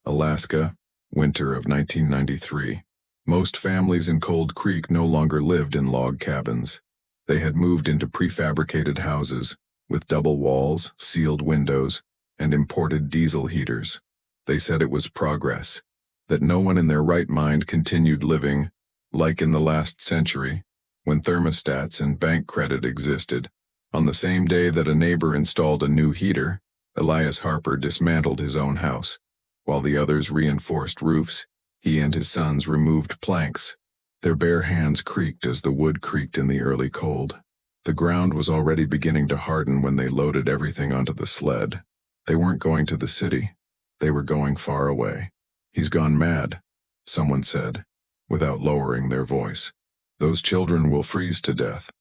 Alaska, winter of 1993. Most families in Cold Creek no longer lived in log cabins. They had moved into prefabricated houses, with double walls, sealed windows, and imported diesel heaters. They said it was progress, that no one in their right mind continued living, like in the last century, when thermostats and bank credit existed. On the same day that a neighbor installed a new heater, Elias Harper dismantled his own house. While the others reinforced roofs, he and his sons removed planks. Their bare hands creaked as the wood creaked in the early cold. The ground was already beginning to harden when they loaded everything onto the sled. They weren't going to the city. They were going far away. "He's gone mad," someone said, without lowering their voice. "Those children will freeze to death."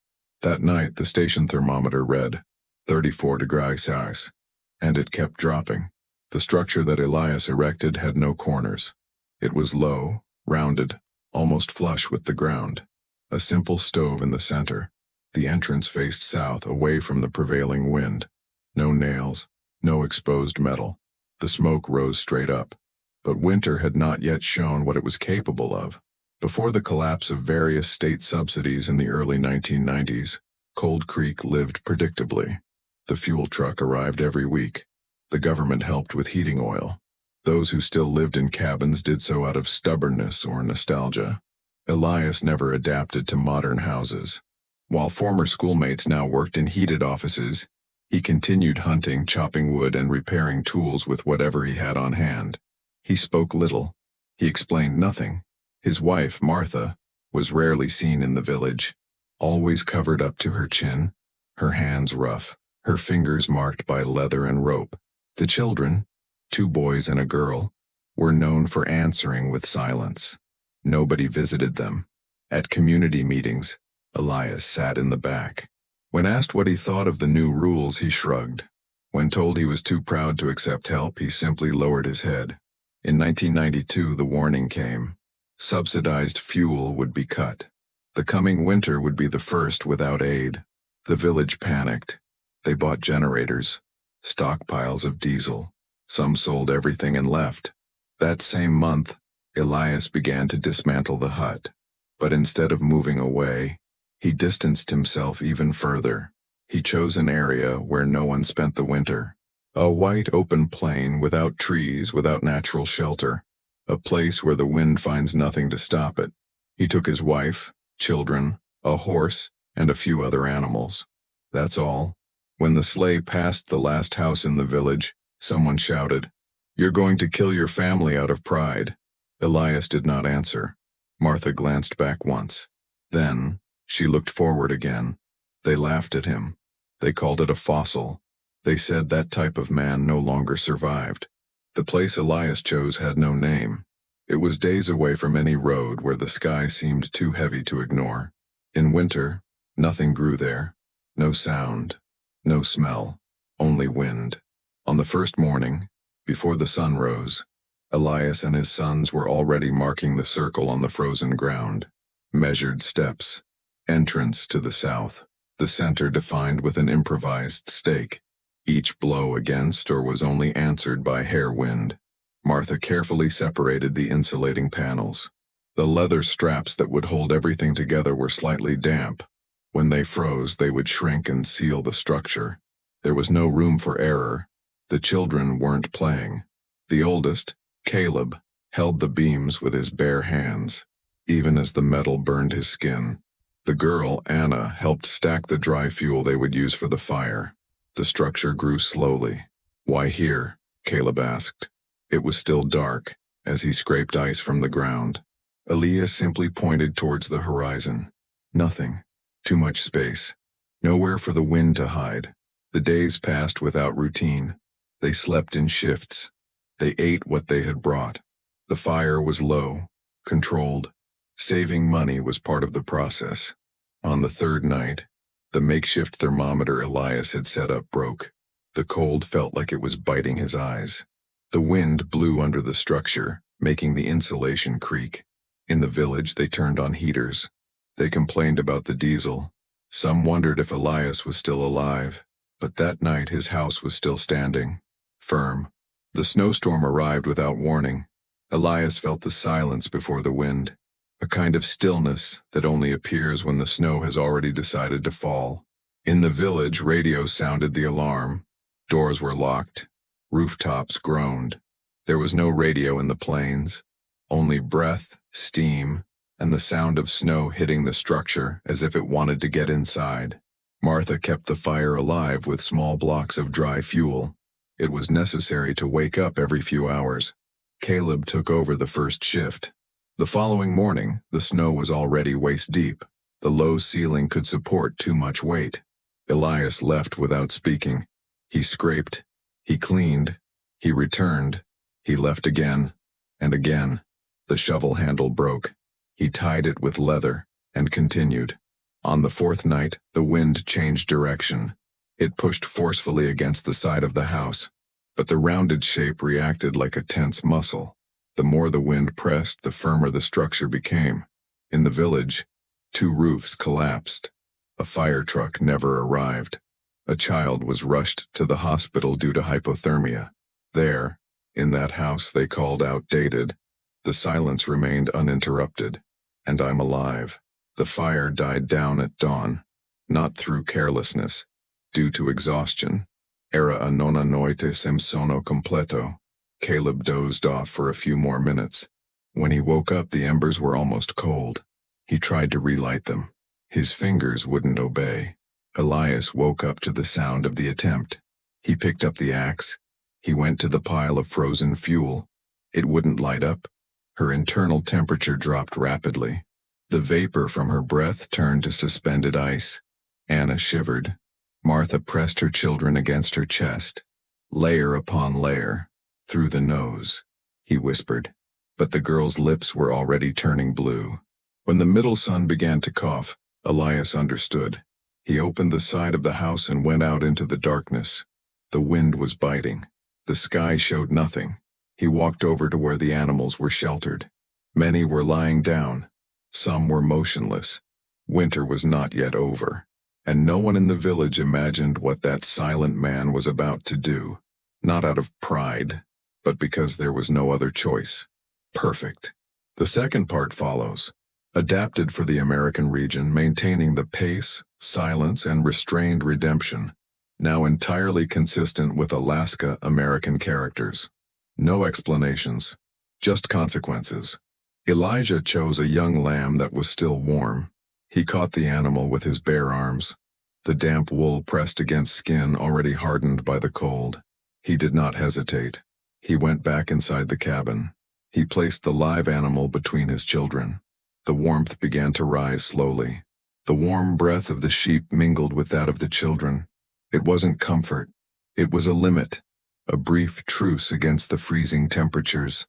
That night, the station thermometer read 34 degrees Celsius, and it kept dropping. The structure that Elias erected had no corners. It was low, rounded, almost flush with the ground. A simple stove in the center. The entrance faced south, away from the prevailing wind. No nails, no exposed metal. The smoke rose straight up. But winter had not yet shown what it was capable of. Before the collapse of various state subsidies in the early 1990s, Cold Creek lived predictably. The fuel truck arrived every week. The government helped with heating oil. Those who still lived in cabins did so out of stubbornness or nostalgia. Elias never adapted to modern houses. While former schoolmates now worked in heated offices, he continued hunting, chopping wood, and repairing tools with whatever he had on hand. He spoke little. He explained nothing. His wife, Martha, was rarely seen in the village, always covered up to her chin, her hands rough, her fingers marked by leather and rope. The children, 2 boys and a girl, were known for answering with silence. Nobody visited them. At community meetings, Elias sat in the back. When asked what he thought of the new rules, he shrugged. When told he was too proud to accept help, he simply lowered his head. In 1992, the warning came. Subsidized fuel would be cut. The coming winter would be the first without aid. The village panicked. They bought generators, stockpiles of diesel. Some sold everything and left. That same month, Elias began to dismantle the hut. But instead of moving away, he distanced himself even further. He chose an area where no one spent the winter. A white open plain without trees, without natural shelter. A place where the wind finds nothing to stop it. He took his wife, children, a horse, and a few other animals. That's all. When the sleigh passed the last house in the village, someone shouted, "You're going to kill your family out of pride." Elias did not answer. Martha glanced back once. Then, she looked forward again. They laughed at him. They called it a fossil. They said that type of man no longer survived. The place Elias chose had no name. It was days away from any road where the sky seemed too heavy to ignore. In winter, nothing grew there. No sound. No smell, only wind. On the first morning, before the sun rose, Elias and his sons were already marking the circle on the frozen ground. Measured steps. Entrance to the south. The center defined with an improvised stake. Each blow against or was only answered by hair wind. Martha carefully separated the insulating panels. The leather straps that would hold everything together were slightly damp. When they froze, they would shrink and seal the structure. There was no room for error. The children weren't playing. The oldest, Caleb, held the beams with his bare hands, even as the metal burned his skin. The girl, Anna, helped stack the dry fuel they would use for the fire. The structure grew slowly. "Why here?" Caleb asked. It was still dark, as he scraped ice from the ground. Elias simply pointed towards the horizon. Nothing. Too much space. Nowhere for the wind to hide. The days passed without routine. They slept in shifts. They ate what they had brought. The fire was low, controlled. Saving money was part of the process. On the third night, the makeshift thermometer Elias had set up broke. The cold felt like it was biting his eyes. The wind blew under the structure, making the insulation creak. In the village, they turned on heaters. They complained about the diesel. Some wondered if Elias was still alive. But that night his house was still standing, firm, The snowstorm arrived without warning. Elias felt the silence before the wind, a kind of stillness that only appears when the snow has already decided to fall. In the village, radios sounded the alarm. Doors were locked. Rooftops groaned. There was no radio in the plains, only breath, steam, and the sound of snow hitting the structure as if it wanted to get inside. Martha kept the fire alive with small blocks of dry fuel. It was necessary to wake up every few hours. Caleb took over the first shift. The following morning, the snow was already waist-deep. The low ceiling could support too much weight. Elias left without speaking. He scraped. He cleaned. He returned. He left again. And again. The shovel handle broke. He tied it with leather and continued. On the fourth night, the wind changed direction. It pushed forcefully against the side of the house, but the rounded shape reacted like a tense muscle. The more the wind pressed, the firmer the structure became. In the village, 2 roofs collapsed. A fire truck never arrived. A child was rushed to the hospital due to hypothermia. There, in that house they called outdated, the silence remained uninterrupted. And I'm alive. The fire died down at dawn, not through carelessness, due to exhaustion. Era a nona noite sem sono completo. Caleb dozed off for a few more minutes. When he woke up, the embers were almost cold. He tried to relight them. His fingers wouldn't obey. Elias woke up to the sound of the attempt. He picked up the axe. He went to the pile of frozen fuel. It wouldn't light up. Her internal temperature dropped rapidly. The vapor from her breath turned to suspended ice. Anna shivered. Martha pressed her children against her chest. Layer upon layer. Through the nose, he whispered. But the girl's lips were already turning blue. When the middle son began to cough, Elias understood. He opened the side of the house and went out into the darkness. The wind was biting. The sky showed nothing. He walked over to where the animals were sheltered. Many were lying down. Some were motionless. Winter was not yet over, and no one in the village imagined what that silent man was about to do, not out of pride, but because there was no other choice. Perfect. The second part follows, adapted for the American region, maintaining the pace, silence, and restrained redemption, now entirely consistent with Alaska American characters. No explanations, just consequences. Elijah chose a young lamb that was still warm. He caught the animal with his bare arms. The damp wool pressed against skin already hardened by the cold. He did not hesitate. He went back inside the cabin. He placed the live animal between his children. The warmth began to rise slowly. The warm breath of the sheep mingled with that of the children. It wasn't comfort. It was a limit, a brief truce against the freezing temperatures.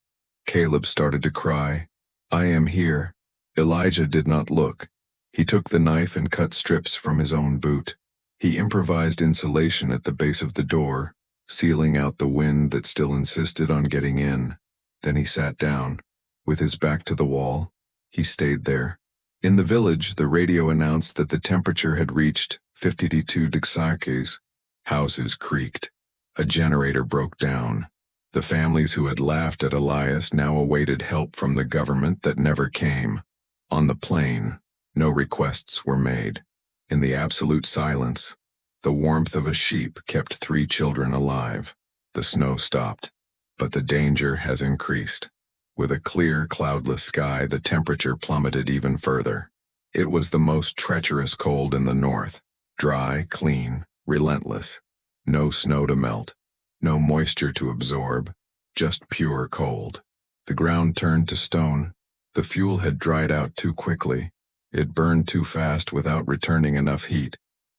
Caleb started to cry. I am here. Elijah did not look. He took the knife and cut strips from his own boot. He improvised insulation at the base of the door, sealing out the wind that still insisted on getting in. Then he sat down. With his back to the wall, he stayed there. In the village, the radio announced that the temperature had reached 52 degrees. Houses creaked. A generator broke down. The families who had laughed at Elias now awaited help from the government that never came. On the plain, no requests were made. In the absolute silence, the warmth of a sheep kept 3 children alive. The snow stopped, but the danger has increased. With a clear, cloudless sky, the temperature plummeted even further. It was the most treacherous cold in the north. Dry, clean, relentless. No snow to melt. No moisture to absorb, just pure cold. The ground turned to stone. The fuel had dried out too quickly. It burned too fast without returning enough heat.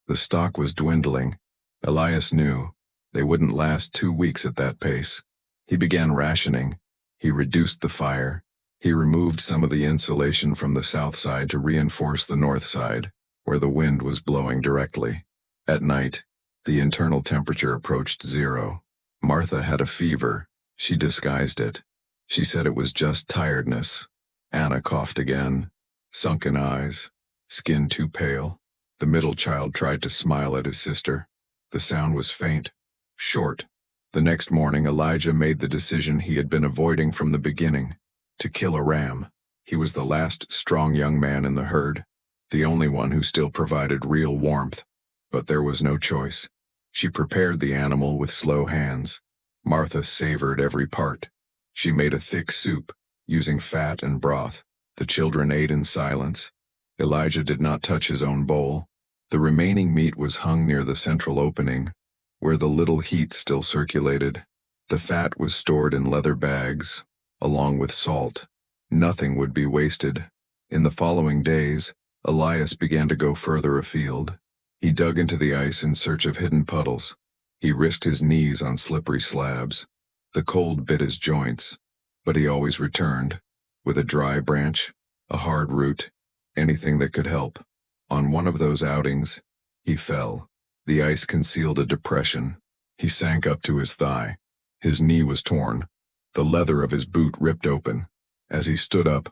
The stock was dwindling. Elias knew they wouldn't last 2 weeks at that pace. He began rationing. He reduced the fire. He removed some of the insulation from the south side to reinforce the north side, where the wind was blowing directly. At night, the internal temperature approached 0. Martha had a fever. She disguised it. She said it was just tiredness. Anna coughed again. Sunken eyes. Skin too pale. The middle child tried to smile at his sister. The sound was faint. Short. The next morning, Elijah made the decision he had been avoiding from the beginning, to kill a ram. He was the last strong young man in the herd, the only one who still provided real warmth. But there was no choice. She prepared the animal with slow hands. Martha savored every part. She made a thick soup, using fat and broth. The children ate in silence. Elijah did not touch his own bowl. The remaining meat was hung near the central opening, where the little heat still circulated. The fat was stored in leather bags, along with salt. Nothing would be wasted. In the following days, Elias began to go further afield. He dug into the ice in search of hidden puddles. He risked his knees on slippery slabs. The cold bit his joints, but he always returned, with a dry branch, a hard root, anything that could help. On one of those outings, he fell. The ice concealed a depression. He sank up to his thigh. His knee was torn. The leather of his boot ripped open. As he stood up,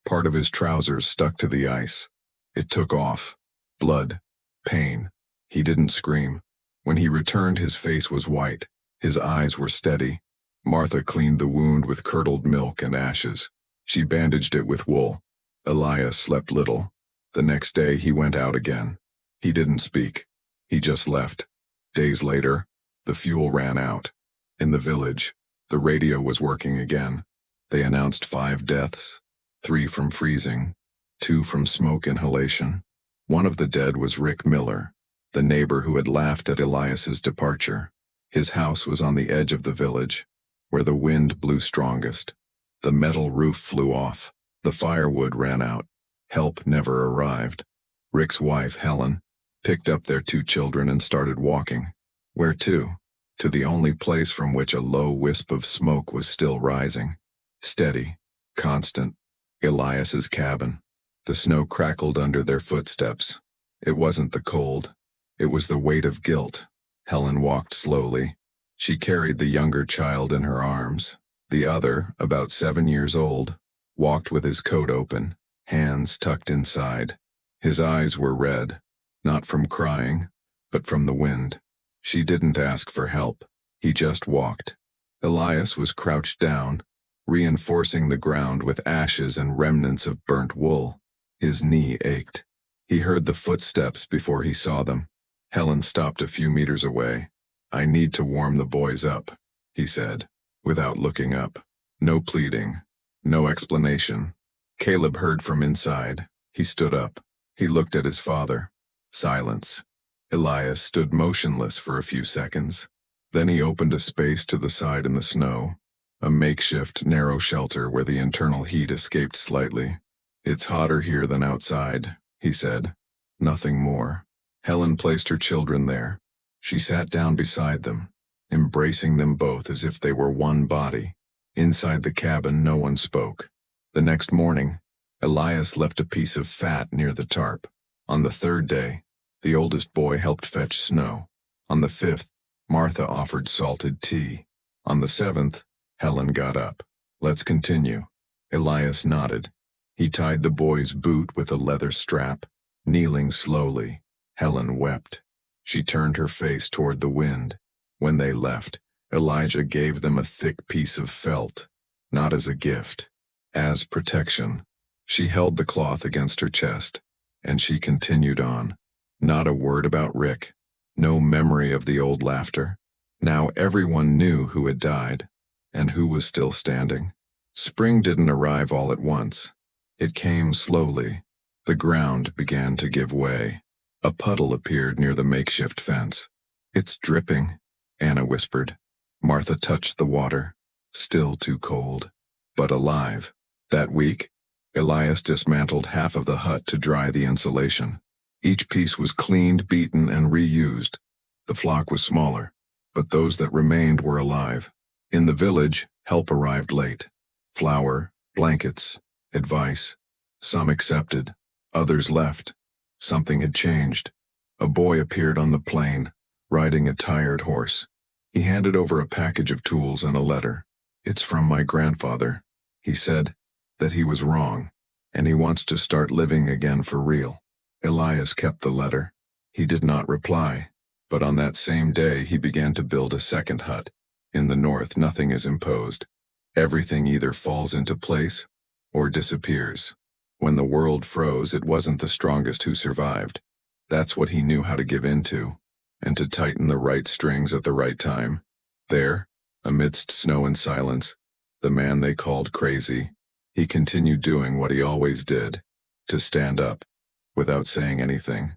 part of his trousers stuck to the ice. It took off. Blood. Pain. He didn't scream. When he returned, his face was white. His eyes were steady. Martha cleaned the wound with curdled milk and ashes. She bandaged it with wool. Elias slept little. The next day he went out again. He didn't speak. He just left. Days later, the fuel ran out. In the village, the radio was working again. They announced 5 deaths, 3 from freezing, 2 from smoke inhalation. One of the dead was Rick Miller, the neighbor who had laughed at Elias's departure. His house was on the edge of the village, where the wind blew strongest. The metal roof flew off. The firewood ran out. Help never arrived. Rick's wife, Helen, picked up their 2 children and started walking. Where to? To the only place from which a low wisp of smoke was still rising. Steady, constant. Elias's cabin. The snow crackled under their footsteps. It wasn't the cold. It was the weight of guilt. Helen walked slowly. She carried the younger child in her arms. The other, about 7 years old, walked with his coat open, hands tucked inside. His eyes were red, not from crying, but from the wind. She didn't ask for help. He just walked. Elias was crouched down, reinforcing the ground with ashes and remnants of burnt wool. His knee ached. He heard the footsteps before he saw them. Helen stopped a few meters away. "I need to warm the boys up," he said, without looking up. No pleading, no explanation. Caleb heard from inside. He stood up. He looked at his father. Silence. Elias stood motionless for a few seconds. Then he opened a space to the side in the snow, a makeshift, narrow shelter where the internal heat escaped slightly. "It's hotter here than outside," he said. Nothing more. Helen placed her children there. She sat down beside them, embracing them both as if they were one body. Inside the cabin, no one spoke. The next morning, Elias left a piece of fat near the tarp. On the 3rd day, the oldest boy helped fetch snow. On the 5th, Martha offered salted tea. On the 7th, Helen got up. "Let's continue." Elias nodded. He tied the boy's boot with a leather strap. Kneeling slowly, Helen wept. She turned her face toward the wind. When they left, Elijah gave them a thick piece of felt, not as a gift, as protection. She held the cloth against her chest, and she continued on. Not a word about Rick, no memory of the old laughter. Now everyone knew who had died, and who was still standing. Spring didn't arrive all at once. It came slowly. The ground began to give way. A puddle appeared near the makeshift fence. "It's dripping," Anna whispered. Martha touched the water. Still too cold, but alive. That week, Elias dismantled half of the hut to dry the insulation. Each piece was cleaned, beaten, and reused. The flock was smaller, but those that remained were alive. In the village, help arrived late. Flour, blankets, advice. Some accepted, others left. Something had changed. A boy appeared on the plain, riding a tired horse. He handed over a package of tools and a letter. "It's from my grandfather," he said, "that he was wrong, and he wants to start living again for real." Elias kept the letter. He did not reply, but on that same day he began to build a second hut. In the North, nothing is imposed. Everything either falls into place or disappears. When the world froze, it wasn't the strongest who survived. That's what he knew how to give in to, and to tighten the right strings at the right time. There, amidst snow and silence, the man they called crazy, he continued doing what he always did, to stand up, without saying anything.